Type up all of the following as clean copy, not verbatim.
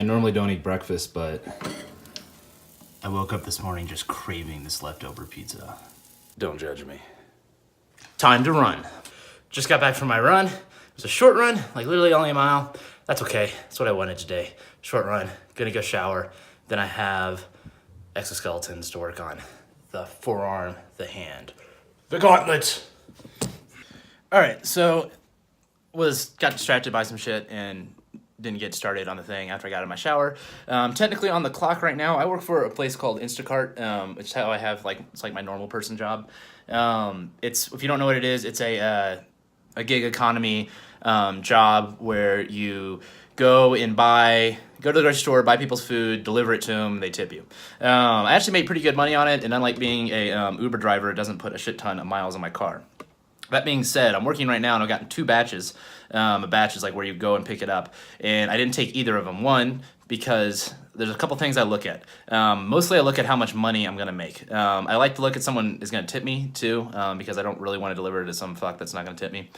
I normally don't eat breakfast, but I woke up this morning just craving this leftover pizza. don't judge me. Time to run. Just got back from my run. It was a short run, like literally only a mile. That's okay. That's what I wanted today. Short run, gonna go shower. Then I have exoskeletons to work on. The forearm, the hand, the gauntlet. All right, so got distracted by some shit and didn't get started on the thing after I got out of my shower. Technically on the clock right now, I work for a place called Instacart, which is how I have it's like my normal person job. It's, if you don't know what it is, it's a gig economy job where you go to the grocery store, buy people's food, deliver it to them, they tip you. I actually made pretty good money on it, and unlike being a Uber driver, it doesn't put a shit ton of miles on my car. That being said, I'm working right now and I've gotten 2 batches. A batch is like where you go and pick it up. And I didn't take either of them. One, because there's a couple things I look at. Mostly I look at how much money I'm going to make. I like to look at someone is going to tip me too, because I don't really want to deliver it to some fuck that's not going to tip me.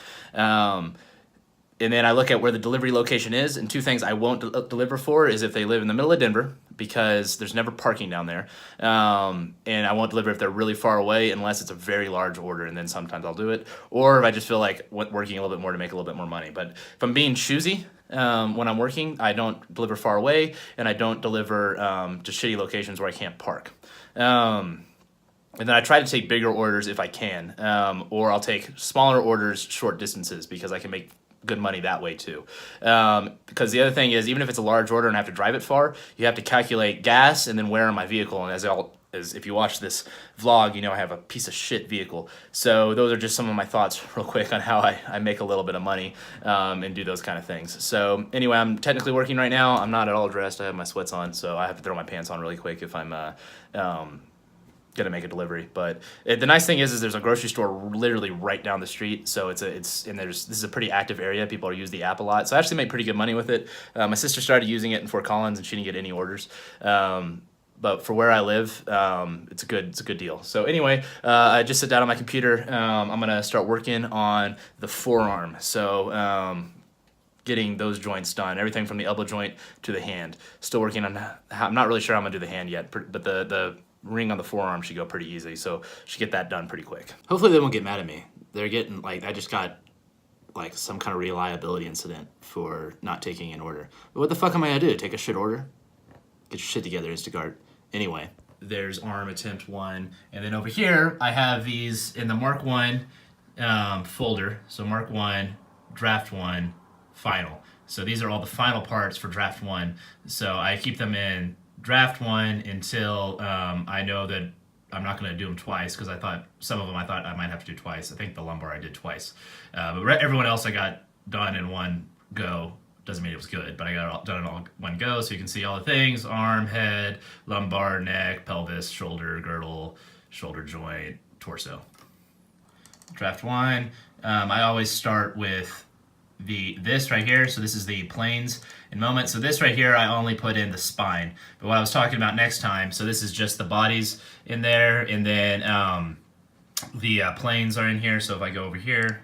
And then I look at where the delivery location is, and 2 things I won't deliver for is if they live in the middle of Denver, because there's never parking down there. And I won't deliver if they're really far away unless it's a very large order, and then sometimes I'll do it. Or if I just feel like working a little bit more to make a little bit more money. But if I'm being choosy when I'm working, I don't deliver far away, and I don't deliver to shitty locations where I can't park. And then I try to take bigger orders if I can, or I'll take smaller orders, short distances, because I can make good money that way too. Because the other thing is, even if it's a large order and I have to drive it far, you have to calculate gas and then wear on my vehicle. And as if you watch this vlog, you know I have a piece of shit vehicle. So those are just some of my thoughts real quick on how I make a little bit of money and do those kind of things. So anyway, I'm technically working right now. I'm not at all dressed. I have my sweats on, so I have to throw my pants on really quick if I'm gonna make a delivery. But the nice thing is there's a grocery store literally right down the street, so this is a pretty active area. People use the app a lot, so I actually made pretty good money with it. My sister started using it in Fort Collins and she didn't get any orders, but for where I live, it's a good deal. So anyway, I just sit down on my computer. I'm gonna start working on the forearm, so getting those joints done, everything from the elbow joint to the hand. Still working on, I'm not really sure how I'm gonna do the hand yet, but the ring on the forearm should go pretty easy, so should get that done pretty quick. Hopefully they won't get mad at me. They're getting, I just got some kind of reliability incident for not taking an order. But what the fuck am I gonna do? Take a shit order? Get your shit together, Instacart. Anyway, there's arm attempt 1, and then over here I have these in the Mark 1 folder. So Mark 1, Draft 1, Final. So these are all the final parts for Draft 1. So I keep them in Draft 1 until I know that I'm not going to do them twice, because some of them I thought I might have to do twice. I think the lumbar I did twice. But everyone else I got done in one go. Doesn't mean it was good, but I got it done in all one go, so you can see all the things: arm, head, lumbar, neck, pelvis, shoulder, girdle, shoulder joint, torso. Draft 1, I always start with this right here. So this is the planes and moment. So this right here, I only put in the spine. But what I was talking about next time, so this is just the bodies in there, and then the planes are in here. So if I go over here,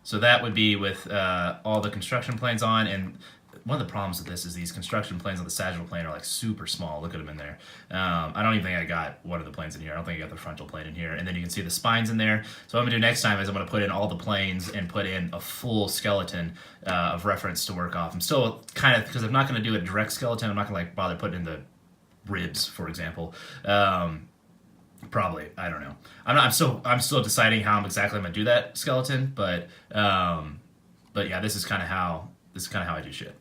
so that would be with all the construction planes on. And one of the problems with this is these construction planes on the sagittal plane are super small. Look at them in there. I don't even think I got one of the planes in here. I don't think I got the frontal plane in here. And then you can see the spines in there. So what I'm gonna do next time is I'm gonna put in all the planes and put in a full skeleton of reference to work off. I'm still because I'm not gonna do a direct skeleton. I'm not gonna bother putting in the ribs, for example. Probably, I don't know. I'm still deciding how exactly I'm gonna do that skeleton, but yeah, this is kind of how I do shit.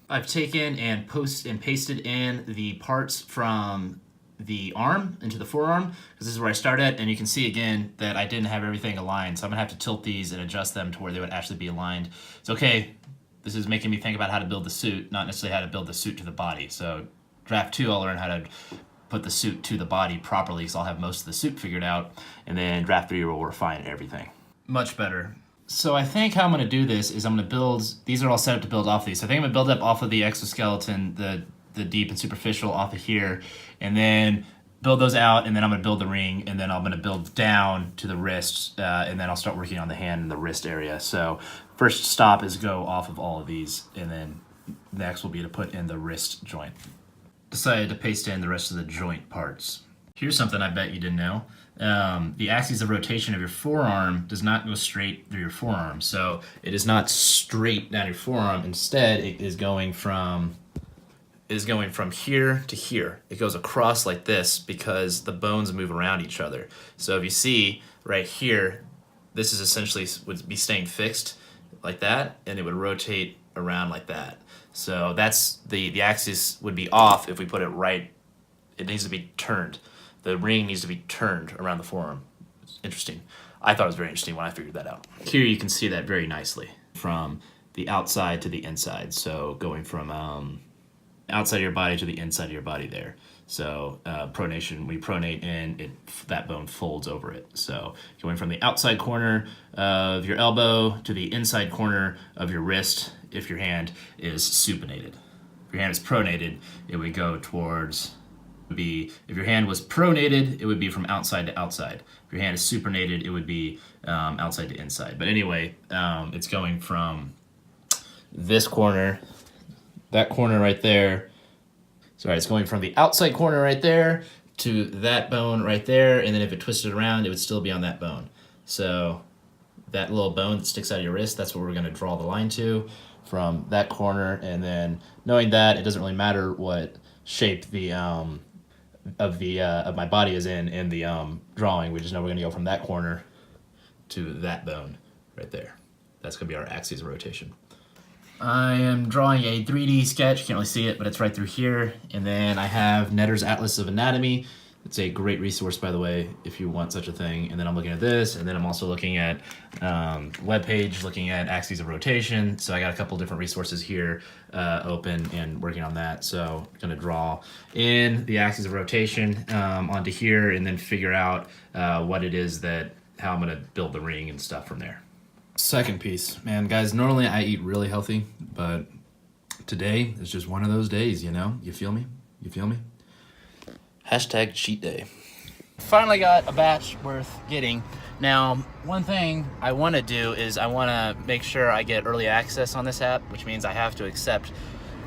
I've taken and pasted in the parts from the arm into the forearm, because this is where I started, and you can see again that I didn't have everything aligned, so I'm gonna have to tilt these and adjust them to where they would actually be aligned. It's okay. This is making me think about how to build the suit, not necessarily how to build the suit to the body. So Draft 2, I'll learn how to put the suit to the body properly, because I'll have most of the suit figured out, and then Draft 3 will refine everything. Much better. So I think how I'm going to do this is I'm going to build, these are all set up to build off these. So I think I'm going to build up off of the exoskeleton, the deep and superficial off of here, and then build those out, and then I'm going to build the ring, and then I'm going to build down to the wrist, and then I'll start working on the hand and the wrist area. So first stop is go off of all of these, and then next will be to put in the wrist joint. Decided to paste in the rest of the joint parts. Here's something I bet you didn't know. The axis of rotation of your forearm does not go straight through your forearm. So it is not straight down your forearm. Instead, it is going from here to here. It goes across like this because the bones move around each other. So if you see right here, this is essentially would be staying fixed like that, and it would rotate around like that. So that's the axis would be off if we put it right. It needs to be turned. The ring needs to be turned around the forearm. It's interesting. I thought it was very interesting when I figured that out. Here you can see that very nicely from the outside to the inside. So going from outside of your body to the inside of your body there. So pronation, we pronate and that bone folds over it. So going from the outside corner of your elbow to the inside corner of your wrist if your hand is supinated. If your hand is pronated, it would go towards, if your hand was pronated, it would be from outside to outside. If your hand is supinated, it would be outside to inside. But anyway, it's going from this corner, that corner right there. Sorry, it's going from the outside corner right there to that bone right there, and then if it twisted around, it would still be on that bone. So that little bone that sticks out of your wrist, that's what we're going to draw the line to from that corner. And then knowing that, it doesn't really matter what shape the of my body is in the drawing. We just know we're going to go from that corner to that bone right there. That's going to be our axis of rotation. I am drawing a 3D sketch. Can't really see it, but it's right through here. And then I have Netter's Atlas of Anatomy. It's a great resource, by the way, if you want such a thing. And then I'm looking at this, and then I'm also looking at webpage, looking at axes of rotation. So I got a couple different resources here open and working on that. So I'm gonna draw in the axes of rotation onto here, and then figure out what it is how I'm gonna build the ring and stuff from there. Second piece, man, guys, normally I eat really healthy, but today is just one of those days, you know? You feel me? You feel me? Hashtag cheat day. Finally got a batch worth getting. Now, one thing I want to do is I want to make sure I get early access on this app, which means I have to accept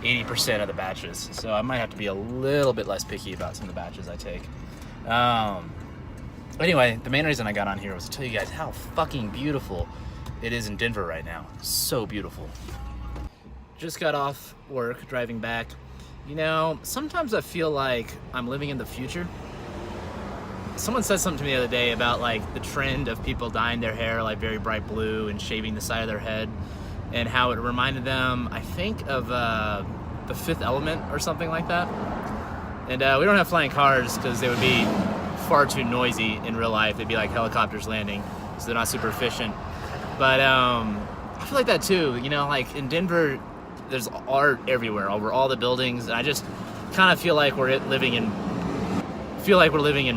80% of the batches. So I might have to be a little bit less picky about some of the batches I take. Anyway, the main reason I got on here was to tell you guys how fucking beautiful it is in Denver right now. So beautiful. Just got off work, driving back. You know, sometimes I feel like I'm living in the future. Someone said something to me the other day about like the trend of people dyeing their hair like very bright blue and shaving the side of their head, and how it reminded them, I think, of The Fifth Element or something like that. And we don't have flying cars because they would be far too noisy in real life. They'd be like helicopters landing, so they're not super efficient. But I feel like that too, you know, like in Denver, there's art everywhere over all the buildings, and I just kind of feel like we're living in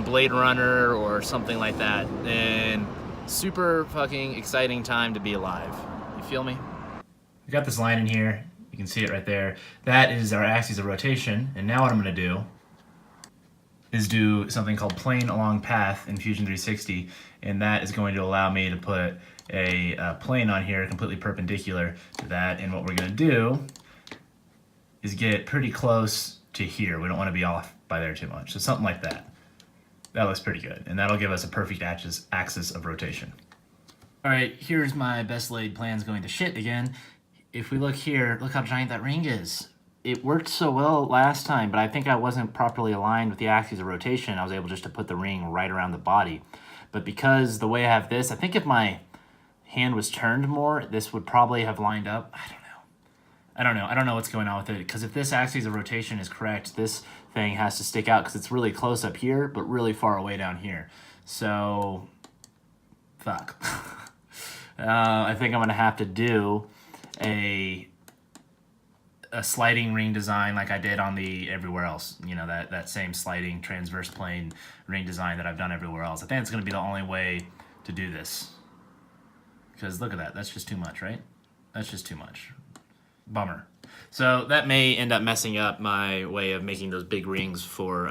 Blade Runner or something like that. And super fucking exciting time to be alive. You feel me? We got this line in here. You can see it right there. That is our axis of rotation. And now what I'm gonna do is do something called plane along path in Fusion 360, and that is going to allow me to put a plane on here completely perpendicular to that. And what we're going to do is get pretty close to here. We don't want to be off by there too much. So something like that. That looks pretty good, and that'll give us a perfect axis of rotation. All right, here's my best laid plans going to shit again. If we look here, look how giant that ring is. It worked so well last time, but I think I wasn't properly aligned with the axis of rotation. I was able just to put the ring right around the body. But because the way I have this, I think if my hand was turned more, this would probably have lined up. I don't know what's going on with it, because if this axis of rotation is correct, this thing has to stick out because it's really close up here, but really far away down here. So, fuck. I think I'm going to have to do a sliding ring design like I did on the everywhere else. You know, that same sliding transverse plane ring design that I've done everywhere else. I think it's going to be the only way to do this. Because look at that. That's just too much, right? That's just too much. Bummer. So that may end up messing up my way of making those big rings for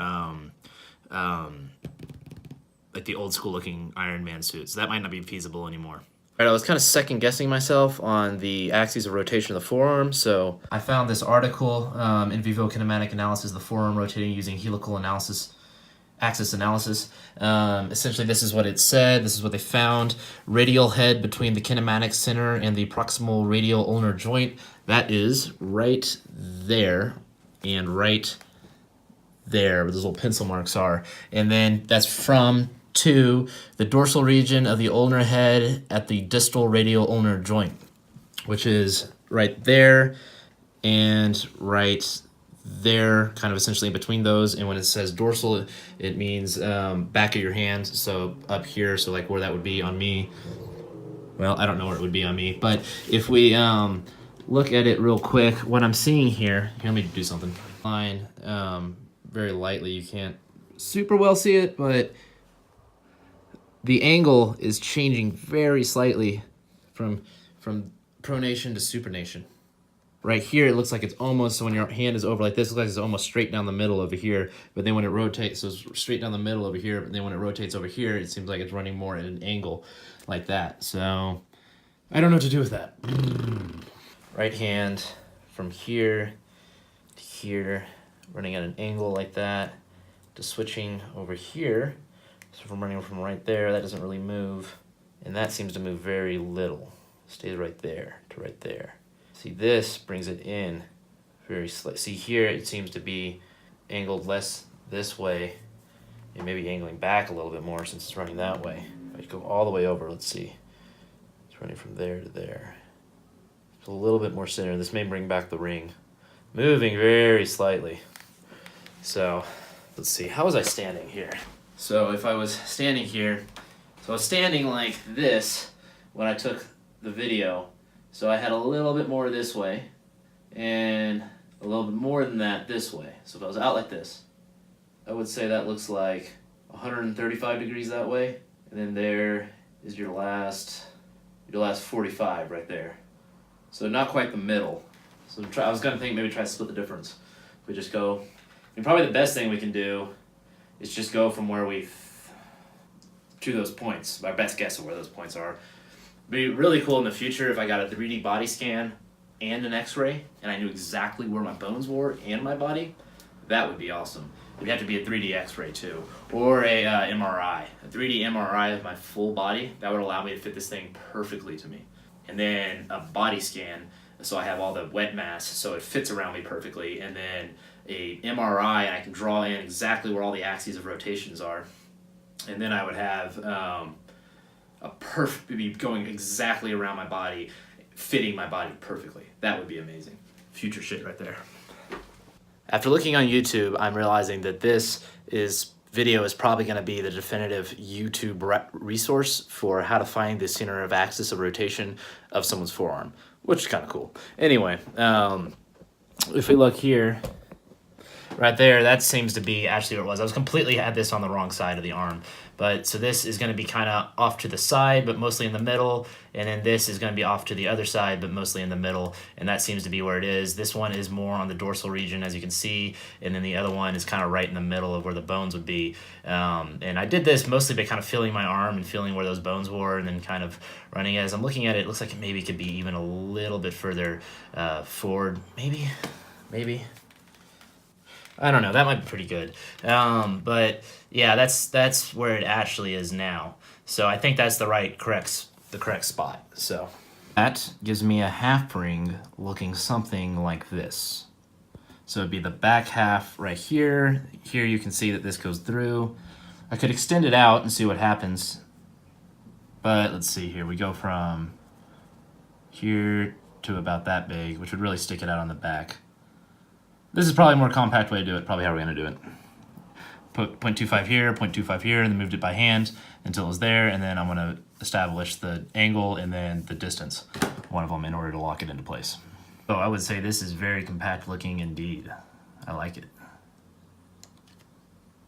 like the old school looking Iron Man suits. So that might not be feasible anymore. All right, I was kind of second guessing myself on the axes of rotation of the forearm, so I found this article, in vivo kinematic analysis of the forearm rotating using helical analysis, axis analysis. Essentially, this is what it said. This is what they found. Radial head between the kinematic center and the proximal radial ulnar joint. That is right there and right there where those little pencil marks are. And then that's from to the dorsal region of the ulnar head at the distal radial ulnar joint, which is right there and right there, kind of essentially in between those. And when it says dorsal, it means back of your hand, so up here, so like where that would be on me. Well, I don't know where it would be on me, but if we look at it real quick, what I'm seeing here let me do something. Line, very lightly, you can't super well see it, but the angle is changing very slightly from pronation to supination. Right here, it looks like it's almost, when your hand is over like this, it looks like it's almost straight down the middle over here. But then when it rotates, so it's straight down the middle over here, but then when it rotates over here, it seems like it's running more at an angle like that. So I don't know what to do with that. Right hand from here to here, running at an angle like that, to switching over here. So if I'm running from right there, that doesn't really move. And that seems to move very little. Stays right there to right there. See, this brings it in very slightly. See here, it seems to be angled less this way and maybe angling back a little bit more since it's running that way. If I go all the way over, let's see. It's running from there to there. It's a little bit more center. This may bring back the ring. Moving very slightly. So, let's see. How was I standing here? So if I was standing here, so I was standing like this when I took the video. So I had a little bit more this way and a little bit more than that this way. So if I was out like this, I would say that looks like 135 degrees that way. And then there is your last 45 right there. So not quite the middle. So I was gonna think maybe try to split the difference. We just go, and probably the best thing we can do is just go from where to those points. My best guess of where those points are. It'd be really cool in the future if I got a 3D body scan and an x-ray and I knew exactly where my bones were and my body. That would be awesome. It'd have to be a 3D x-ray too, or a MRI. A 3D MRI of my full body, that would allow me to fit this thing perfectly to me. And then a body scan, so I have all the wet mass, so it fits around me perfectly. And then a MRI, and I can draw in exactly where all the axes of rotations are. And then I would have be going exactly around my body, fitting my body perfectly. That would be amazing. Future shit right there. After looking on YouTube, I'm realizing that this video is probably going to be the definitive YouTube resource for how to find the center of axis of rotation of someone's forearm, which is kind of cool. Anyway, if we look here, right there, that seems to be actually what it was. I was completely had this on the wrong side of the arm. But so this is going to be kind of off to the side, but mostly in the middle. And then this is going to be off to the other side, but mostly in the middle. And that seems to be where it is. This one is more on the dorsal region, as you can see. And then the other one is kind of right in the middle of where the bones would be. And I did this mostly by kind of feeling my arm and feeling where those bones were, and then kind of running. As I'm looking at it, it looks like it maybe could be even a little bit further forward. Maybe. I don't know. That might be pretty good. But yeah, that's where it actually is now. So I think that's the correct spot. So that gives me a half ring looking something like this. So it'd be the back half right here. Here you can see that this goes through. I could extend it out and see what happens. But let's see here. We go from here to about that big, which would really stick it out on the back. This is probably a more compact way to do it, probably how we're going to do it. Put 0.25 here, 0.25 here, and then moved it by hand until it was there, and then I'm going to establish the angle and then the distance, one of them, in order to lock it into place. So I would say this is very compact looking indeed. I like it.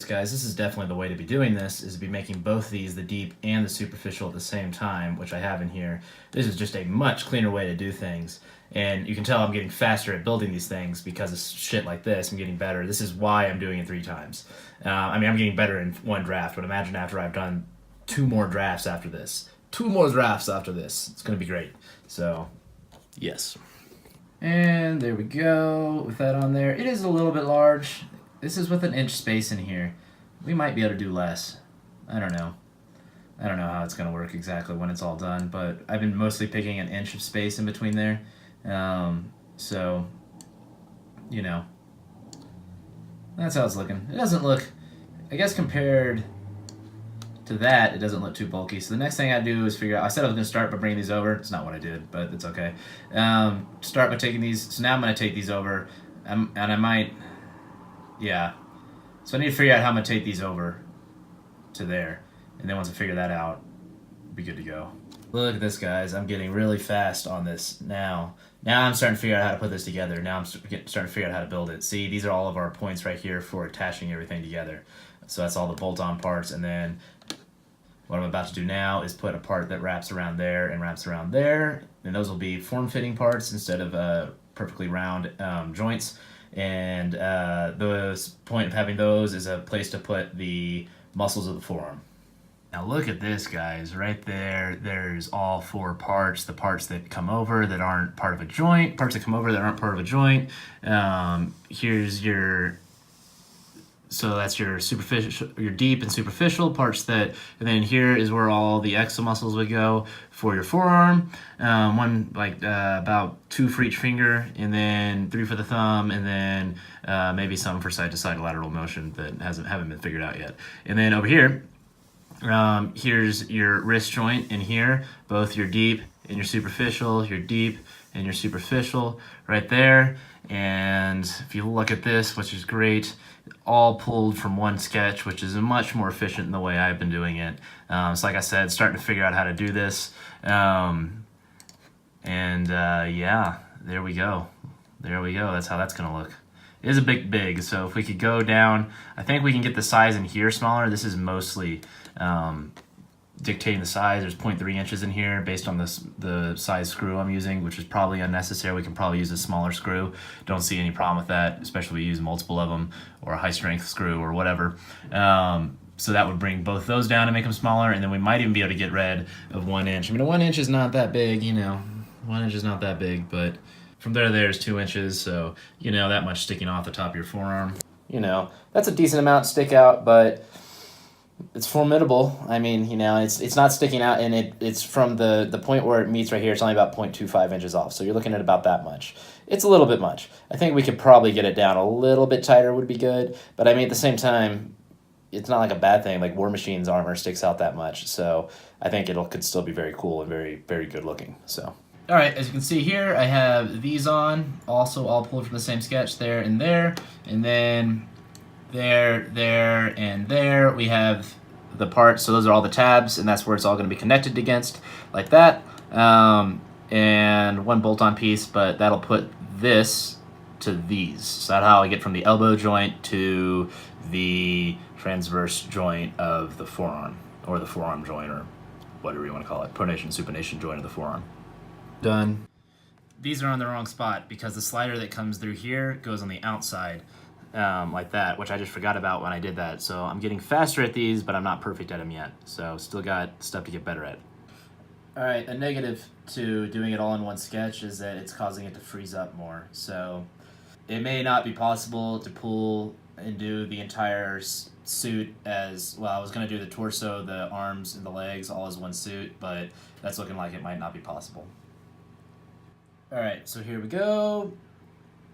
Guys, this is definitely the way to be doing this, is to be making both these, the deep and the superficial, at the same time, which I have in here. This is just a much cleaner way to do things. And you can tell I'm getting faster at building these things because of shit like this. I'm getting better. This is why I'm doing it 3 times. I mean, I'm getting better in one draft, but imagine after I've done 2 more drafts after this. 2 more drafts after this. It's gonna be great. So, yes. And there we go with that on there. It is a little bit large. This is with an inch space in here. We might be able to do less. I don't know. I don't know how it's gonna work exactly when it's all done, but I've been mostly picking an inch of space in between there. So, you know, that's how it's looking. It doesn't look, I guess compared to that, it doesn't look too bulky. So the next thing I do is figure out, I said I was gonna start by bringing these over. It's not what I did, but it's okay. Start by taking these, so now I'm gonna take these over, and I might, yeah. So I need to figure out how I'm gonna take these over to there. And then once I figure that out, we'll be good to go. Look at this, guys. I'm getting really fast on this now. Now I'm starting to figure out how to put this together. Now I'm starting to figure out how to build it. See, these are all of our points right here for attaching everything together. So that's all the bolt-on parts. And then what I'm about to do now is put a part that wraps around there and wraps around there. And those will be form-fitting parts instead of perfectly round joints. And the point of having those is a place to put the muscles of the forearm. Now look at this, guys, right there. There's all 4 parts, the parts that come over that aren't part of a joint, parts that come over that aren't part of a joint. Here's your, so that's your superficial, your deep and superficial parts that, and then here is where all the exomuscles would go for your forearm. One, like about 2 for each finger, and then 3 for the thumb, and then maybe some for side-to-side lateral motion that haven't been figured out yet. And then over here, here's your wrist joint in here, both your deep and your superficial, your deep and your superficial right there. And if you look at this, which is great, all pulled from one sketch, which is much more efficient in the way I've been doing it. So like I said, starting to figure out how to do this. Yeah, there we go. There we go. That's how that's gonna look. It is a big, so if we could go down, I think we can get the size in here smaller. This is mostly dictating the size. There's 0.3 inches in here based on the size screw I'm using, which is probably unnecessary. We can probably use a smaller screw. Don't see any problem with that, especially if we use multiple of them, or a high strength screw or whatever. So that would bring both those down and make them smaller, and then we might even be able to get rid of 1 inch. I mean, a 1 inch is not that big, you know. 1 inch is not that big, but from there to there is 2 inches, so, you know, that much sticking off the top of your forearm. You know, that's a decent amount to stick out, but it's formidable. I mean, you know, it's not sticking out, and it's from the point where it meets right here, it's only about 0.25 inches off, so you're looking at about that much. It's a little bit much. I think we could probably get it down a little bit tighter would be good, but I mean, at the same time, it's not like a bad thing. Like War Machine's armor sticks out that much, so I think could still be very cool and very, very good looking, so. All right, as you can see here, I have these on, also all pulled from the same sketch, there, and then there, and there. We have the parts, so those are all the tabs, and that's where it's all gonna be connected against, like that. And 1 bolt-on piece, but that'll put this to these. So that's how I get from the elbow joint to the transverse joint of the forearm, or the forearm joint, or whatever you wanna call it, pronation, supination joint of the forearm. Done. These are on the wrong spot because the slider that comes through here goes on the outside, like that, which I just forgot about when I did that. So I'm getting faster at these, but I'm not perfect at them yet. So still got stuff to get better at. All right, a negative to doing it all in one sketch is that it's causing it to freeze up more. So it may not be possible to pull and do the entire suit as, well, I was gonna do the torso, the arms, and the legs all as one suit, but that's looking like it might not be possible. All right, so here we go.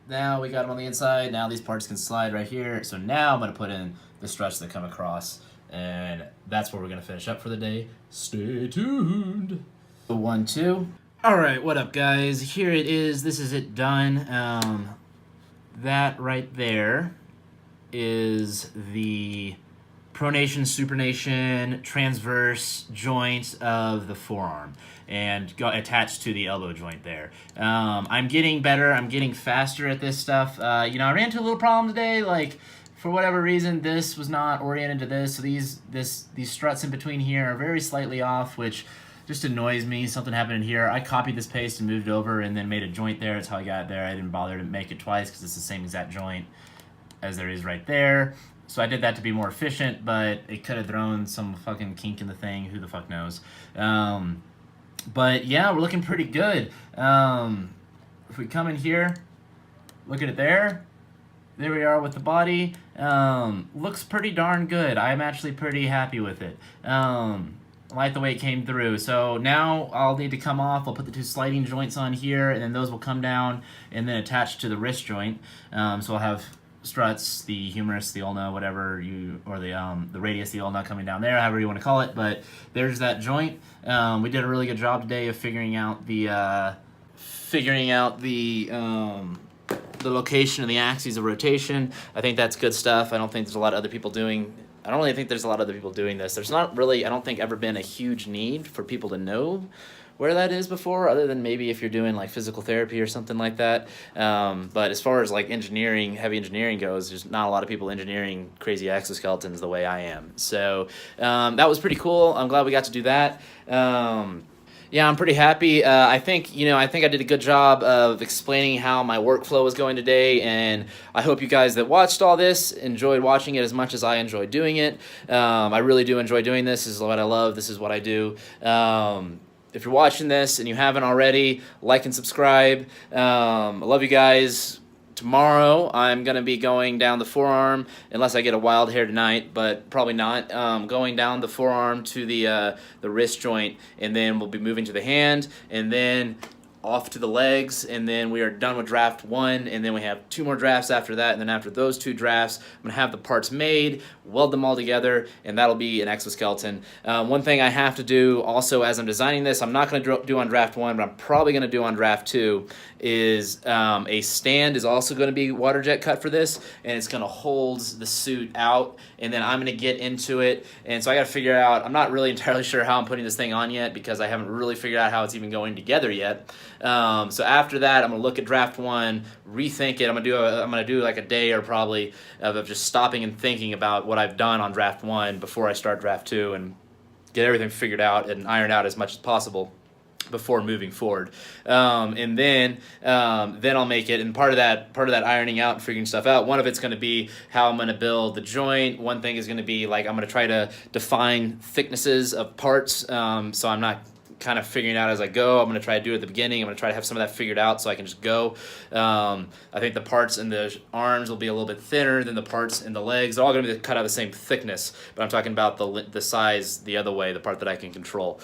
Now we got them on the inside. Now these parts can slide right here. So now I'm gonna put in the struts that come across, and that's where we're gonna finish up for the day. Stay tuned. 1, 2. All right, what up, guys? Here it is. This is it done. That right there is the pronation, supination, transverse joint of the forearm, and attached to the elbow joint there. I'm getting better. I'm getting faster at this stuff. You know, I ran into a little problem today. Like, for whatever reason, this was not oriented to this. So these struts in between here are very slightly off, which just annoys me. Something happened in here. I copied this paste and moved it over, and then made a joint there. That's how I got it there. I didn't bother to make it twice because it's the same exact joint as there is right there. So I did that to be more efficient, but it could have thrown some fucking kink in the thing. Who the fuck knows? But yeah, we're looking pretty good. If we come in here, look at it there. There we are with the body. Looks pretty darn good. I'm actually pretty happy with it. Like the way it came through. So now I'll need to come off. I'll put the 2 sliding joints on here, and then those will come down and then attach to the wrist joint. So I'll have struts, the humerus, the ulna, whatever you, or the radius, the ulna coming down there, however you want to call it. But there's that joint. We did a really good job today of figuring out the location of the axes of rotation. I think that's good stuff. I don't think there's a lot of other people doing. I don't really think there's a lot of other people doing this. There's not really, I don't think, ever been a huge need for people to know where that is before, other than maybe if you're doing like physical therapy or something like that. But as far as like engineering, heavy engineering goes, there's not a lot of people engineering crazy exoskeletons the way I am. So that was pretty cool. I'm glad we got to do that. Yeah, I'm pretty happy. I think I did a good job of explaining how my workflow was going today, and I hope you guys that watched all this enjoyed watching it as much as I enjoyed doing it. I really do enjoy doing this. This is what I love. This is what I do. If you're watching this and you haven't already, like and subscribe. I love you guys. Tomorrow, I'm going to be going down the forearm, unless I get a wild hair tonight, but probably not. Going down the forearm to the wrist joint, and then we'll be moving to the hand, and then off to the legs, and then we are done with draft 1, and then we have 2 more drafts after that, and then after those 2 drafts, I'm going to have the parts made, weld them all together, and that'll be an exoskeleton. One thing I have to do also as I'm designing this, I'm not going to do on draft 1, but I'm probably going to do on draft 2, is a stand is also going to be water jet cut for this, and it's going to hold the suit out, and then I'm going to get into it, and so I got to figure out, I'm not really entirely sure how I'm putting this thing on yet, because I haven't really figured out how it's even going together yet. So after that, I'm gonna look at draft 1, rethink it. I'm gonna do like a day or probably of just stopping and thinking about what I've done on draft 1 before I start draft 2, and get everything figured out and ironed out as much as possible before moving forward. And then I'll make it. And part of that ironing out and figuring stuff out, one of it's going to be how I'm going to build the joint. One thing is going to be like I'm going to try to define thicknesses of parts. So I'm not kind of figuring it out as I go. I'm going to try to do it at the beginning. I'm going to try to have some of that figured out so I can just go. I think the parts in the arms will be a little bit thinner than the parts in the legs. They're all going to be cut out the same thickness, but I'm talking about the size the other way, the part that I can control.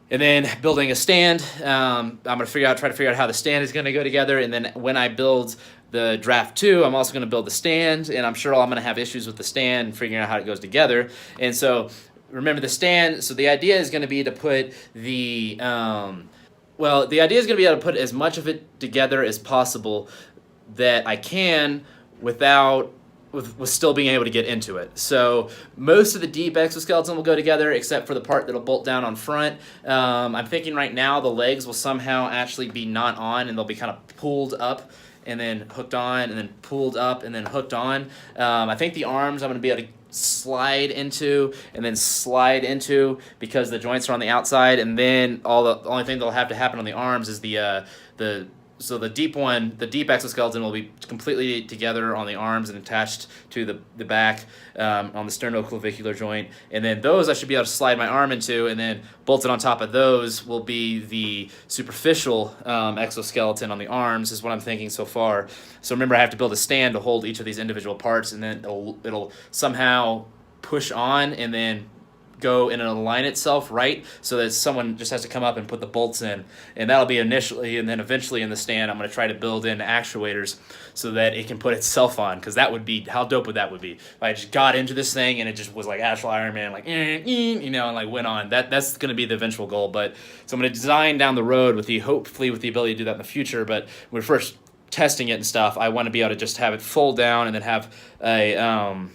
And then building a stand, I'm going to try to figure out how the stand is going to go together. And then when I build the draft 2, I'm also going to build the stand, and I'm sure I'm going to have issues with the stand, figuring out how it goes together. And so remember the stand, so the idea is going to be to put the idea is going to be able to put as much of it together as possible that I can without with still being able to get into it. So most of the deep exoskeleton will go together except for the part that'll bolt down on front. I'm thinking right now the legs will somehow actually be not on, and they'll be kind of pulled up and then hooked on, and then pulled up and then hooked on. I think the arms I'm going to be able to slide into and then slide into because the joints are on the outside, and then the only thing that'll have to happen on the arms is the deep exoskeleton will be completely together on the arms and attached to the back on the sternoclavicular joint. And then those I should be able to slide my arm into, and then bolted on top of those will be the superficial exoskeleton on the arms is what I'm thinking so far. So remember, I have to build a stand to hold each of these individual parts, and then it'll somehow push on and then go and align itself right so that someone just has to come up and put the bolts in, and that'll be initially, and then eventually in the stand I'm going to try to build in actuators so that it can put itself on, because that would be, how dope would that would be if I just got into this thing and it just was like Astral Iron Man, like and like went on. That's going to be the eventual goal. But so I'm going to design down the road hopefully with the ability to do that in the future, but when we're first testing it and stuff, I want to be able to just have it fold down and then have a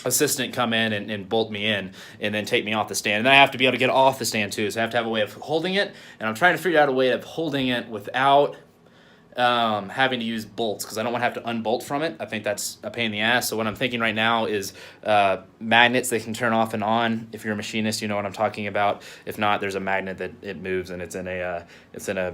assistant come in and bolt me in and then take me off the stand. And then I have to be able to get off the stand too, so I have to have a way of holding it, and I'm trying to figure out a way of holding it without having to use bolts because I don't want to have to unbolt from it. I think that's a pain in the ass. So what I'm thinking right now is magnets they can turn off and on. If you're a machinist, you know what I'm talking about. If not, there's a magnet that it moves and it's in a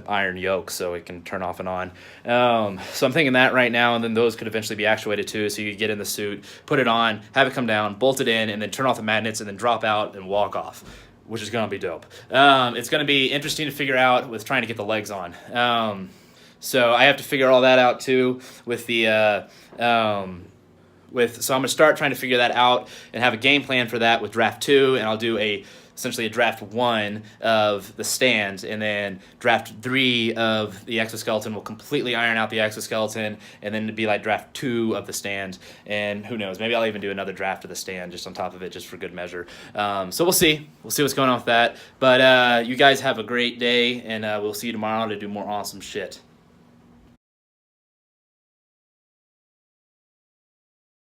iron yoke, so it can turn off and on. So I'm thinking that right now, and then those could eventually be actuated too. So you could get in the suit, put it on, have it come down, bolt it in, and then turn off the magnets, and then drop out and walk off, which is gonna be dope. It's gonna be interesting to figure out with trying to get the legs on. So I have to figure all that out too with the so I'm gonna start trying to figure that out and have a game plan for that with draft 2, and I'll do essentially a draft 1 of the stand, and then draft 3 of the exoskeleton will completely iron out the exoskeleton, and then it'd be like draft 2 of the stand, and who knows, maybe I'll even do another draft of the stand just on top of it, just for good measure. So we'll see what's going on with that, but you guys have a great day, and we'll see you tomorrow to do more awesome shit.